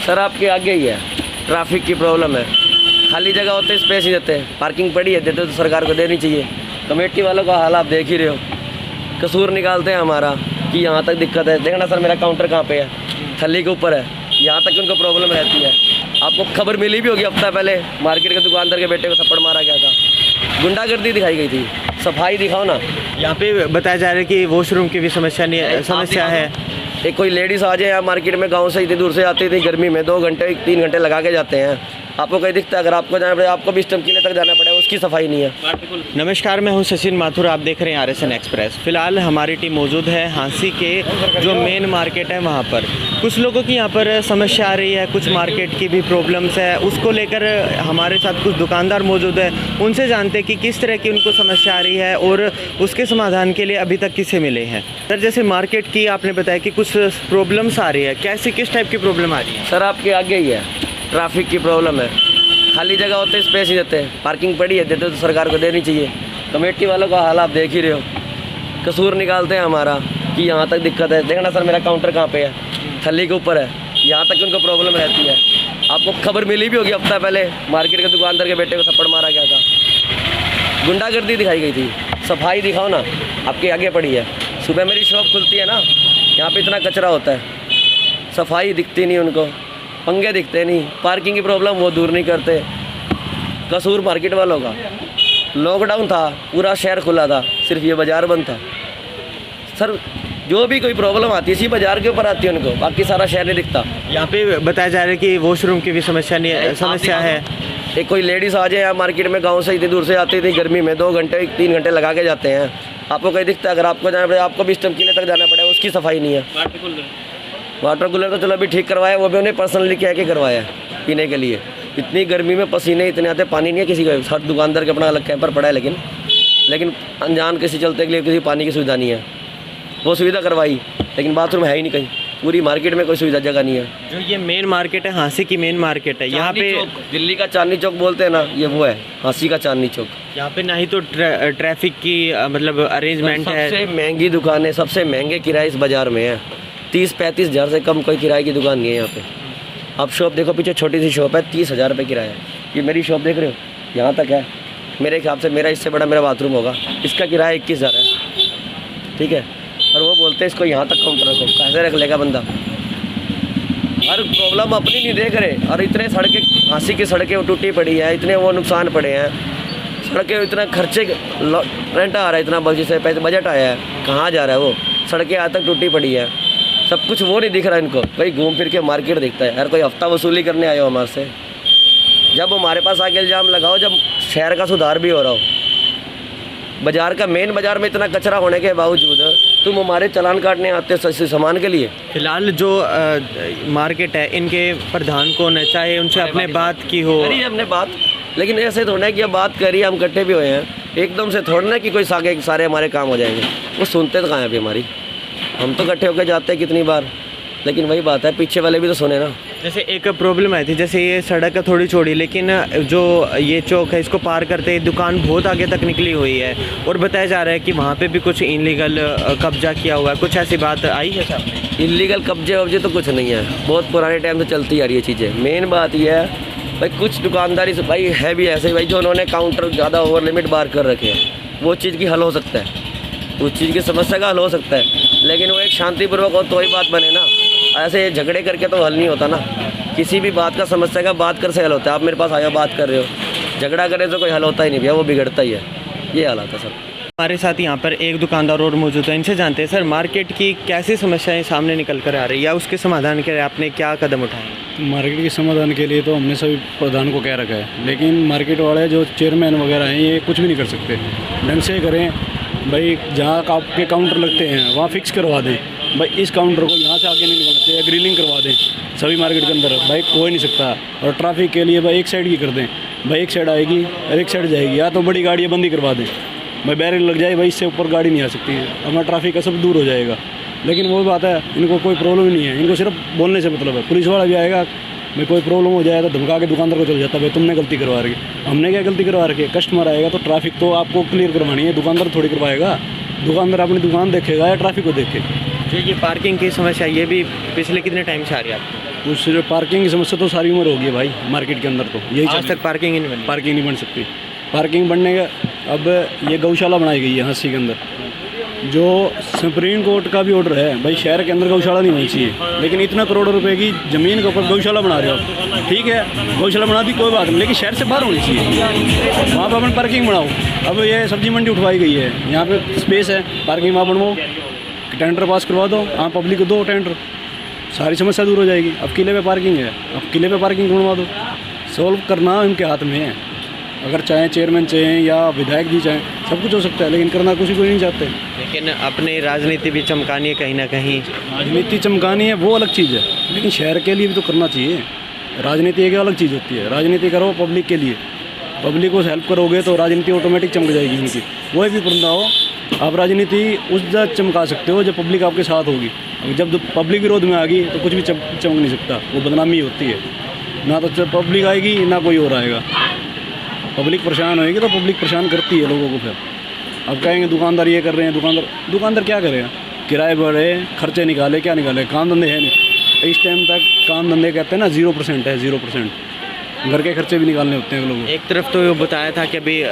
Sir आपके आगे ही है, ट्रैफिक की प्रॉब्लम है। खाली जगह होते स्पेस ही देते हैं, पार्किंग पड़ी है, देते तो सरकार को देनी चाहिए। कमेटी वालों का हाल आप देख ही रहे हो, कसूर निकालते हैं हमारा कि यहाँ तक दिक्कत है। देखना सर मेरा काउंटर कहाँ पे है, थली के ऊपर है, यहाँ तक उनको प्रॉब्लम रहती है। आपको खबर मिली भी होगी, हफ्ता पहले मार्केट के दुकानदार के बेटे को थप्पड़ मारा गया था, गुंडागर्दी दिखाई गई थी। सफाई दिखाओ ना। यहाँ पे बताया जा रहा है कि वॉशरूम की भी समस्या है। एक कोई लेडीज़ आ जाए यहाँ मार्केट में, गांव से इतनी दूर से आती थी, गर्मी में 2 घंटे 3 घंटे लगा के जाते हैं। आपको कहीं दिखता है? अगर आपको जाना पड़े, आपको भी स्टम किले तक जाना पड़ेगा, उसकी सफाई नहीं है। नमस्कार, मैं हूं सचिन माथुर, आप देख रहे हैं RSN एक्सप्रेस। फ़िलहाल हमारी टीम मौजूद है हांसी के जो मेन मार्केट है वहां पर। कुछ लोगों की यहां पर समस्या आ रही है, कुछ मार्केट की भी प्रॉब्लम्स है, उसको लेकर हमारे साथ कुछ दुकानदार मौजूद है। उनसे जानते हैं कि किस तरह की उनको समस्या आ रही है और उसके समाधान के लिए अभी तक किसे मिले हैं। सर जैसे मार्केट की आपने बताया कि कुछ प्रॉब्लम्स आ रही है, कैसी किस टाइप की प्रॉब्लम आ रही है? सर आपके आगे ही है, ट्रैफिक की प्रॉब्लम है। खाली जगह होते स्पेस ही देते हैं, पार्किंग पड़ी है, देते तो सरकार को देनी चाहिए। कमेटी वालों का हाल आप देख ही रहे हो, कसूर निकालते हैं हमारा कि यहाँ तक दिक्कत है। देखना सर मेरा काउंटर कहाँ पे है, थली के ऊपर है, यहाँ तक उनको प्रॉब्लम रहती है। आपको खबर मिली भी होगी, हफ्ता पहले मार्केट के दुकानदार के बेटे को थप्पड़ मारा गया था, गुंडागर्दी दिखाई गई थी। सफाई दिखाओ ना, आपके आगे पड़ी है। सुबह मेरी शॉप खुलती है ना, यहाँ पे इतना कचरा होता है, सफाई दिखती नहीं उनको, पंगे दिखते नहीं, पार्किंग की प्रॉब्लम वो दूर नहीं करते। कसूर मार्केट वालों का। लॉकडाउन था, पूरा शहर खुला था, सिर्फ ये बाज़ार बंद था। सर जो भी कोई प्रॉब्लम आती है इसी बाज़ार के ऊपर आती है उनको, बाकी सारा शहर नहीं दिखता। यहाँ पे बताया जा रहा है कि वॉशरूम की भी समस्या है। एक कोई लेडीज़ आ जाए यहाँ मार्केट में, गाँव से इतनी दूर से आती थी, गर्मी में 2 घंटे 3 घंटे लगा के जाते हैं। आपको कहीं दिखता है? अगर आपको जाना पड़े, आपको भी स्टम किले तक जाना पड़ेगा, उसकी सफाई नहीं है। वाटर कूलर तो चलो अभी ठीक करवाया, वो भी उन्हें पर्सनली कह के करवाया पीने के लिए। इतनी गर्मी में पसीने इतने आते, पानी नहीं है किसी का। हर दुकानदार के अपना अलग कैंपर पड़ा है, लेकिन अनजान किसी चलते के लिए किसी पानी की सुविधा नहीं है। वो सुविधा करवाई, लेकिन बाथरूम है ही नहीं कहीं, पूरी मार्केट में कोई सुविधा जगह नहीं है। जो ये मेन मार्केट है, हांसी की मेन मार्केट है, यहाँ पे दिल्ली का चांदनी चौक बोलते हैं ना, ये वो है हांसी का चांदनी चौक। यहाँ पे ना ही तो ट्रैफिक की मतलब अरेंजमेंट है। सबसे महंगी दुकानें, सबसे महंगे किराए इस बाज़ार में है। 30-35 हज़ार से कम कोई किराए की दुकान नहीं है यहाँ पे। आप शॉप देखो, पीछे छोटी सी शॉप है, 30,000 रुपये किराया है। ये मेरी शॉप देख रहे हो, यहाँ तक है। मेरे हिसाब से मेरा इससे बड़ा मेरा बाथरूम होगा, इसका किराया 21,000 है, ठीक है। और वो बोलते हैं इसको यहाँ तक काउंटर रखो, कैसे रख लेगा बंदा? हर प्रॉब्लम अपनी नहीं देख रहे। और इतने सड़कें, हांसी की सड़कें टूटी पड़ी है, इतने वो नुकसान पड़े हैं, सड़कें इतना खर्चे रेंट आ रहा है, इतना जिससे पैसे बजट आया है, कहाँ जा रहा है वो? सड़कें आज तक टूटी पड़ी है, सब कुछ वो नहीं दिख रहा इनको। कहीं घूम फिर के मार्केट दिखता है। यार कोई हफ्ता वसूली करने आए हो हमारे से? जब हमारे पास आके इल्ज़ाम लगाओ जब शहर का सुधार भी हो रहा हो। बाज़ार का मेन बाज़ार में इतना कचरा होने के बावजूद तुम हमारे चालान काटने आते हो सामान के लिए। फिलहाल जो मार्केट है, इनके प्रधान कौन है? चाहे उनसे अपने बात की हो, करिए अपने बात, लेकिन ऐसे थोड़ा है कि अब बात करिए, हम इकट्ठे भी हुए हैं, एकदम से थोड़ा ना कि कोई सारे हमारे काम हो जाएंगे। वो सुनते तो कहाँ हैं अभी हमारी? हम तो इकट्ठे होकर जाते हैं कितनी बार, लेकिन वही बात है, पीछे वाले भी तो सुने ना। जैसे एक प्रॉब्लम आई थी, जैसे ये सड़क है थोड़ी चौड़ी, लेकिन जो ये चौक है इसको पार करते दुकान बहुत आगे तक निकली हुई है, और बताया जा रहा है कि वहाँ पे भी कुछ इनलीगल कब्जा किया हुआ है। कुछ ऐसी बात आई है साहब? इलीगल कब्जे वब्जे तो कुछ नहीं है, बहुत पुराने टाइम से चलती आ रही है चीज़ें। मेन बात यह है भाई, कुछ दुकानदारी से भाई है भी ऐसे भाई, जो उन्होंने काउंटर ज़्यादा ओवर लिमिट बार कर रखे हैं, वो चीज़ की हल हो सकता है, उस चीज़ की समस्या का हल हो सकता है, लेकिन वो एक शांतिपूर्वक हो तो ही बात बने ना। ऐसे झगड़े करके तो हल नहीं होता ना। किसी भी बात का, समस्या का बात कर से हल होता है। आप मेरे पास आए बात कर रहे हो, झगड़ा करें तो कोई हल होता ही नहीं भैया, वो बिगड़ता ही है। ये हालात है सर। हमारे साथ यहाँ पर एक दुकानदार और मौजूद है, इनसे जानते हैं सर मार्केट की कैसी समस्याएं सामने निकल कर आ रही है, या उसके समाधान के लिए आपने क्या कदम उठाए? मार्केट के समाधान के लिए तो हमने सभी प्रधान को कह रखा है, लेकिन मार्केट वाले जो चेयरमैन वगैरह हैं ये कुछ भी नहीं कर सकते। ढंग से करें भाई, जहाँ आपके काउंटर लगते हैं वहाँ फिक्स करवा दें भाई, इस काउंटर को यहाँ से आगे नहीं निकलना चाहिए, ग्रिलिंग करवा दें सभी मार्केट के अंदर भाई, कोई नहीं सकता। और ट्रैफिक के लिए भाई एक साइड की कर दें भाई, एक साइड आएगी और एक साइड जाएगी, या तो बड़ी गाड़ियाँ बंदी करवा दें भाई, बैरियर लग जाए भाई, इससे ऊपर गाड़ी नहीं आ सकती है, हमारा ट्रैफिक का सब दूर हो जाएगा। लेकिन वो बात है, इनको कोई प्रॉब्लम नहीं है, इनको सिर्फ बोलने से मतलब है। पुलिस वाला भी आएगा भाई, कोई प्रॉब्लम हो जाए तो धमका के दुकानदार को चल जाता है भाई, तुमने गलती करवा रखी। हमने क्या गलती करवा रखी है? कस्टमर आएगा तो ट्रैफिक तो आपको क्लियर करवानी है, दुकानदार थोड़ी करवाएगा। दुकानदार अपनी दुकान देखेगा या ट्रैफिक को देखे। जो ये पार्किंग की समस्या, ये भी पिछले कितने टाइम से आ रही है आपको? कुछ पार्किंग की समस्या तो सारी उम्र होगी है भाई मार्केट के अंदर, तो यही आज तक पार्किंग ही नहीं बनी। पार्किंग नहीं बन सकती। पार्किंग बनने का अब ये गौशाला बनाई गई है हांसी के अंदर, जो सुप्रीम कोर्ट का भी ऑर्डर है भाई शहर के अंदर गौशाला नहीं होनी चाहिए, लेकिन इतना करोड़ों रुपए की ज़मीन के ऊपर गौशाला बना रहे हो, ठीक है गौशाला बना दी कोई बात नहीं, लेकिन शहर से बाहर होनी चाहिए, वहाँ पर अपन पार्किंग बनाओ। अब ये सब्जी मंडी उठवाई गई है, यहाँ पे स्पेस है, पार्किंग वहाँ बनवाओ, टेंडर पास करवा दो, हाँ पब्लिक को दो टेंडर, सारी समस्या दूर हो जाएगी। अब किले पे पार्किंग है, अब किले पे पार्किंग बनवा दो, सॉल्व करना उनके हाथ में है। अगर चाहें चेयरमैन चाहें या विधायक जी चाहें सब कुछ हो सकता है, लेकिन करना कुछ कोई नहीं चाहते। लेकिन अपनी राजनीति भी चमकानी है कहीं ना कहीं। राजनीति चमकानी है वो अलग चीज़ है, लेकिन शहर के लिए भी तो करना चाहिए। राजनीति एक अलग चीज़ होती है, राजनीति करो पब्लिक के लिए, पब्लिक को हेल्प करोगे तो राजनीति ऑटोमेटिक चमक जाएगी उनकी। कोई भी बंदा हो, आप राजनीति उस जगह चमका सकते हो जब पब्लिक आपके साथ होगी। जब पब्लिक विरोध में आ गई तो कुछ भी चमक नहीं सकता, वो बदनामी होती है। ना तो पब्लिक आएगी ना कोई और आएगा, पब्लिक परेशान होएगी तो पब्लिक परेशान करती है लोगों को। फिर अब कहेंगे दुकानदार ये कर रहे हैं, दुकानदार क्या करेगा, किराए बढ़े, खर्चे निकाले, क्या निकाले, काम धंधे है नहीं। इस टाइम तक काम धंधे कहते हैं ना 0% है, 0%। घर के खर्चे भी निकालने होते हैं लोगों को। एक तरफ तो ये बताया था कि अभी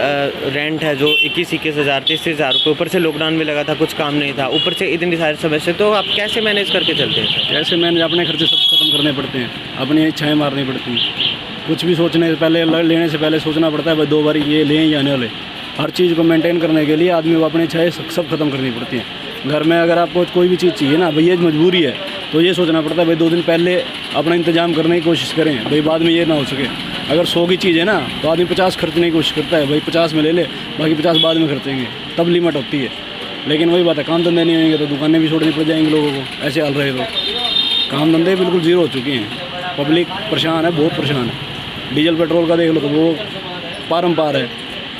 रेंट है जो 21 हज़ार 30 हज़ार रुपये, ऊपर से लॉकडाउन भी लगा था, कुछ काम नहीं था, ऊपर से इतनी सारी समस्या, तो आप कैसे मैनेज करके चलते हैं? कैसे मैनेज, अपने खर्चे सब खत्म करने पड़ते हैं, अपनी इच्छाएँ मारनी पड़ती हैं। कुछ भी सोचने से पहले, लेने से पहले सोचना पड़ता है भाई 2 बार ये लें या न लें। हर चीज़ को मेंटेन करने के लिए आदमी को अपनी इच्छाएँ सब खत्म करनी पड़ती हैं। घर में अगर आपको कोई भी चीज़ चाहिए ना भाई, ये मजबूरी है, तो ये सोचना पड़ता है भाई 2 दिन पहले अपना इंतजाम करने की कोशिश करें भाई, बाद में ये ना हो सके। अगर 100 की चीज़ है ना तो आदमी 50 खर्चने की कोशिश करता है भाई, 50 में ले ले, बाकी 50 बाद में खर्चेंगे, तब लिमिट होती है। लेकिन वही बात है, काम धंधे नहीं होंगे तो दुकानें भी छोड़नी पड़ जाएंगी लोगों को। ऐसे हाल रहे तो काम धंधे बिल्कुल ज़ीरो हो चुके हैं, पब्लिक परेशान है, बहुत परेशान है। डीजल पेट्रोल का देख लो तो वो पारंपार है,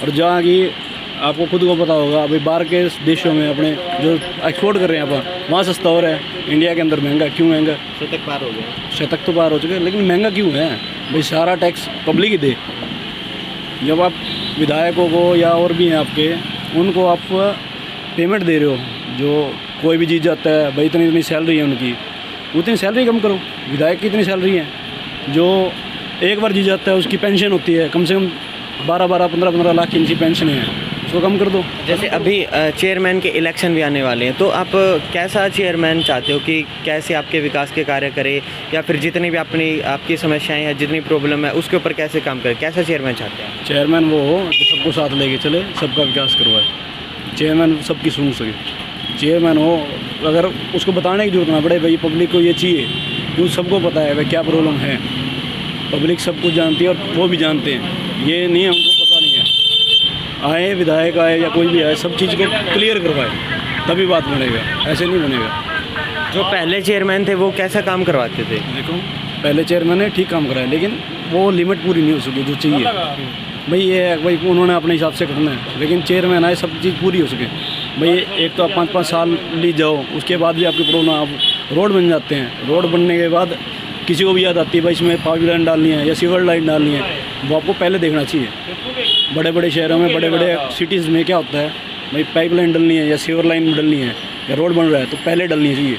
और जहाँ की आपको खुद को पता होगा अभी बाहर के देशों में अपने जो एक्सपोर्ट कर रहे हैं अपन, वहाँ सस्ता हो रहा है, इंडिया के अंदर महंगा। क्यों महंगा? शतक पार हो गया, शतक तो पार हो चुके हैं, लेकिन महंगा क्यों है भाई? सारा टैक्स पब्लिक ही दे। जब आप विधायकों को या और भी हैं आपके, उनको आप पेमेंट दे रहे हो, जो कोई भी जीत जाता है भाई इतनी सैलरी है उनकी, उतनी सैलरी कम करो। विधायक की इतनी सैलरी है, जो एक बार जीत जाता है उसकी पेंशन होती है कम से कम 12-12, 15-15 लाख की इनकी पेंशन है, उसको कम कर दो। जैसे अभी चेयरमैन के इलेक्शन भी आने वाले हैं, तो आप कैसा चेयरमैन चाहते हो कि कैसे आपके विकास के कार्य करे, या फिर जितनी भी आपकी समस्याएं हैं, जितनी प्रॉब्लम है उसके ऊपर कैसे काम करे? कैसा चेयरमैन चाहते हैं? चेयरमैन वो हो जो सबको साथ लेके चले, सबका विकास करवाए। चेयरमैन सबकी सुन सके। चेयरमैन हो अगर उसको बताने की जरूरत ना पड़े भाई पब्लिक को ये चाहिए, क्योंकि सबको पता है भाई क्या प्रॉब्लम है, पब्लिक सब कुछ जानती है और वो भी जानते हैं। ये नहीं है उनको पता नहीं है, आए विधायक आए या कोई भी आए, सब चीज़ को क्लियर करवाए, तभी बात बनेगा, ऐसे नहीं बनेगा। जो पहले चेयरमैन थे वो कैसा काम करवाते थे? देखो पहले चेयरमैन ने ठीक काम कराया, लेकिन वो लिमिट पूरी नहीं हो सकी जो चाहिए भाई। ये है भाई उन्होंने अपने हिसाब से करना है, लेकिन चेयरमैन आए सब चीज़ पूरी हो सके भाई। एक तो आप 5-5 साल ली जाओ, उसके बाद भी आपकी प्रॉब्लम, आप रोड बन जाते हैं, रोड बनने के बाद किसी को भी याद आती है भाई इसमें पाइप लाइन डालनी है या सीवर लाइन डालनी है, वो आपको पहले देखना चाहिए। बड़े बड़े शहरों में, बड़े बड़े सिटीज़ में क्या होता है भाई, पाइप लाइन डलनी है या सीवर लाइन डलनी है या रोड बन रहा है तो पहले डलनी चाहिए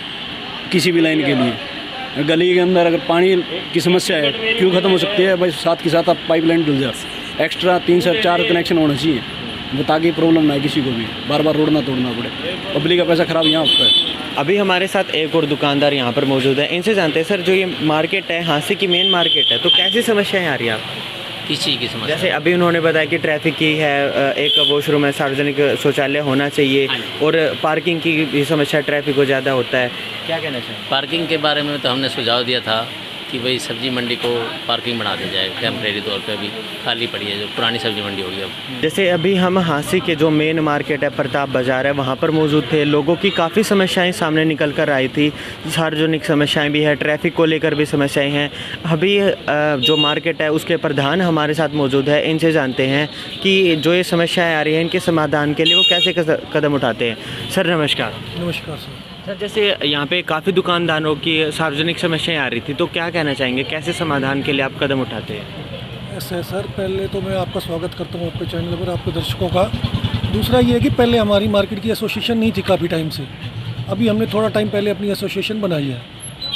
किसी भी लाइन के लिए। गली के अंदर अगर पानी की समस्या है, क्यों ख़त्म हो सकती है भाई, साथ के साथ आप पाइप लाइन डल जाओ, एक्स्ट्रा 3 से 4 कनेक्शन होना चाहिए, वो ताकि प्रॉब्लम ना किसी को भी बार बार रोड ना तोड़ना पड़े। पब्लिक का पैसा ख़राब यहाँ होता है। अभी हमारे साथ एक और दुकानदार यहाँ पर मौजूद है, इनसे जानते हैं सर, जो ये मार्केट है हांसी की मेन मार्केट है, तो कैसी समस्याएं आ रही है आपको? किस चीज़ की समस्या? जैसे अभी उन्होंने बताया कि ट्रैफिक की है, एक वॉशरूम है, सार्वजनिक शौचालय होना चाहिए, और पार्किंग की भी समस्या, ट्रैफिक को ज़्यादा होता है, क्या कहना चाहिए? पार्किंग के बारे में तो हमने सुझाव दिया था कि भाई सब्जी मंडी को पार्किंग बना दी जाए, टेम्परेरी तौर पे अभी खाली पड़ी है, जो पुरानी सब्जी मंडी होगी अब। जैसे अभी हम हांसी के जो मेन मार्केट है, प्रताप बाज़ार है, वहाँ पर मौजूद थे। लोगों की काफ़ी समस्याएं सामने निकल कर आई थी, सार्वजनिक समस्याएं भी है, ट्रैफिक को लेकर भी समस्याएं हैं। अभी जो मार्केट है उसके प्रधान हमारे साथ मौजूद है, इनसे जानते हैं कि जो ये समस्याएँ आ रही हैं इनके समाधान के लिए वो कैसे कदम उठाते हैं। सर नमस्कार। नमस्कार सर। सर जैसे यहाँ पे काफ़ी दुकानदारों की सार्वजनिक समस्याएं आ रही थी, तो क्या कहना चाहेंगे, कैसे समाधान के लिए आप कदम उठाते हैं? ऐसे है सर, पहले तो मैं आपका स्वागत करता हूँ आपके चैनल पर, आपके दर्शकों का। दूसरा ये है कि पहले हमारी मार्केट की एसोसिएशन नहीं थी काफ़ी टाइम से, अभी हमने थोड़ा टाइम पहले अपनी एसोसिएशन बनाई है।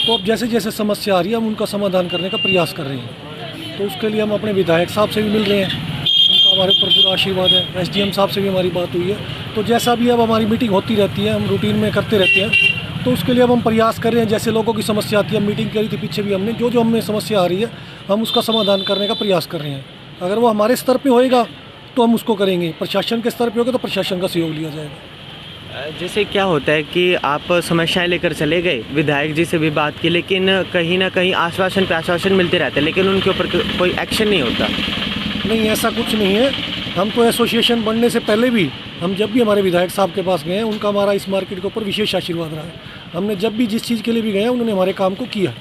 तो अब जैसे जैसे समस्या आ रही है हम उनका समाधान करने का प्रयास कर रहे हैं। तो उसके लिए हम अपने विधायक साहब से भी मिल रहे हैं, उनका हमारे ऊपर पूरा आशीर्वाद है। एसडीएम साहब से भी हमारी बात हुई है। तो जैसा भी अब हमारी मीटिंग होती रहती है, हम रूटीन में करते रहते हैं। तो उसके लिए अब हम प्रयास कर रहे हैं, जैसे लोगों की समस्या आती है, हम मीटिंग करी थी पीछे भी हमने, जो हमें समस्या आ रही है हम उसका समाधान करने का प्रयास कर रहे हैं। अगर वो हमारे स्तर पर होएगा तो हम उसको करेंगे, प्रशासन के स्तर पर होगा तो प्रशासन का सहयोग लिया जाएगा। जैसे क्या होता है कि आप समस्याएं लेकर चले गए, विधायक जी से भी बात की, लेकिन कहीं ना कहीं आश्वासन पे आश्वासन मिलते रहते हैं, लेकिन उनके ऊपर कोई एक्शन नहीं होता। नहीं, ऐसा कुछ नहीं है। हम तो एसोसिएशन बनने से पहले भी, हम जब भी हमारे विधायक साहब के पास गए हैं, उनका हमारा इस मार्केट के ऊपर विशेष आशीर्वाद रहा है। हमने जब भी जिस चीज़ के लिए भी गए हैं उन्होंने हमारे काम को किया।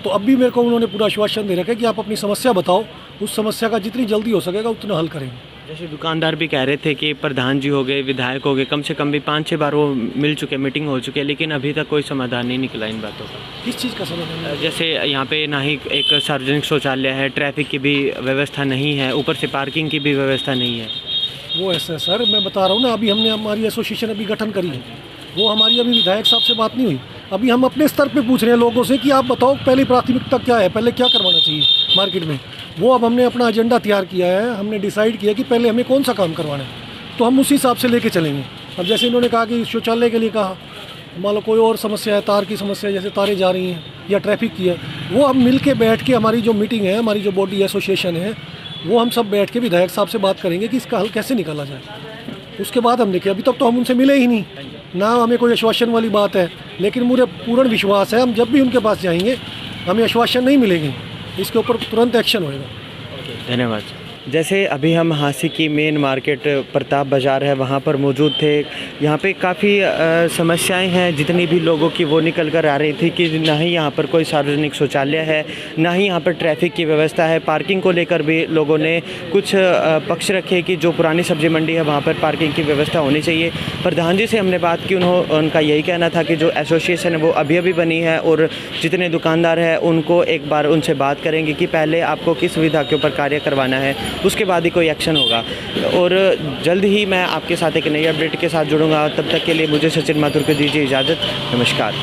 तो अब भी मेरे को उन्होंने पूरा आश्वासन दे रखा है कि आप अपनी समस्या बताओ, उस समस्या का जितनी जल्दी हो सकेगा उतना हल करेंगे। जैसे दुकानदार भी कह रहे थे कि प्रधान जी हो गए, विधायक हो गए, कम से कम भी 5-6 बार वो मिल चुके, मीटिंग हो चुकी है, लेकिन अभी तक कोई समाधान नहीं निकला इन बातों का। किस चीज़ का समाधान है? जैसे यहाँ पे ना ही एक सार्वजनिक शौचालय है, ट्रैफिक की भी व्यवस्था नहीं है, ऊपर से पार्किंग की भी व्यवस्था नहीं है। वो ऐसा है सर, मैं बता रहा हूँ ना, अभी हमने हमारी एसोसिएशन अभी गठन करी है, वो हमारी अभी विधायक साहब से बात नहीं हुई। अभी हम अपने स्तर पे पूछ रहे हैं लोगों से कि आप बताओ पहली प्राथमिकता क्या है, पहले क्या करवाना चाहिए मार्केट में। वो अब हमने अपना एजेंडा तैयार किया है, हमने डिसाइड किया कि पहले हमें कौन सा काम करवाना है, तो हम उसी हिसाब से लेके चलेंगे। अब जैसे इन्होंने कहा कि शौचालय के लिए कहा, मान लो कोई और समस्या है, तार की समस्या है, जैसे तारें जा रही हैं या ट्रैफिक की है, वो हम मिल के बैठ के, हमारी जो मीटिंग है, हमारी जो बॉडी एसोसिएशन है, वो हम सब बैठ के विधायक साहब से बात करेंगे कि इसका हल कैसे निकाला जाए। उसके बाद हम देखिए, अभी तक तो हम उनसे मिले ही नहीं ना, हमें कोई आश्वासन वाली बात है, लेकिन मुझे पूर्ण विश्वास है हम जब भी उनके पास जाएंगे हमें आश्वासन नहीं मिलेंगे, इसके ऊपर तुरंत एक्शन होएगा। धन्यवाद। जैसे अभी हम हांसी की मेन मार्केट प्रताप बाज़ार है वहाँ पर मौजूद थे। यहाँ पे काफ़ी समस्याएं हैं, जितनी भी लोगों की वो निकल कर आ रही थी कि ना ही यहाँ पर कोई सार्वजनिक शौचालय है, ना ही यहाँ पर ट्रैफिक की व्यवस्था है। पार्किंग को लेकर भी लोगों ने कुछ पक्ष रखे कि जो पुरानी सब्जी मंडी है वहाँ पर पार्किंग की व्यवस्था होनी चाहिए। प्रधान जी से हमने बात की, उनका यही कहना था कि जो एसोसिएशन है वो अभी अभी बनी है और जितने दुकानदार हैं उनको एक बार उनसे बात करेंगे कि पहले आपको किस सुविधा के ऊपर कार्य करवाना है, उसके बाद ही कोई एक्शन होगा। और जल्द ही मैं आपके साथ एक नई अपडेट के साथ जुड़ूंगा। तब तक के लिए मुझे सचिन माथुर को दीजिए इजाज़त। नमस्कार।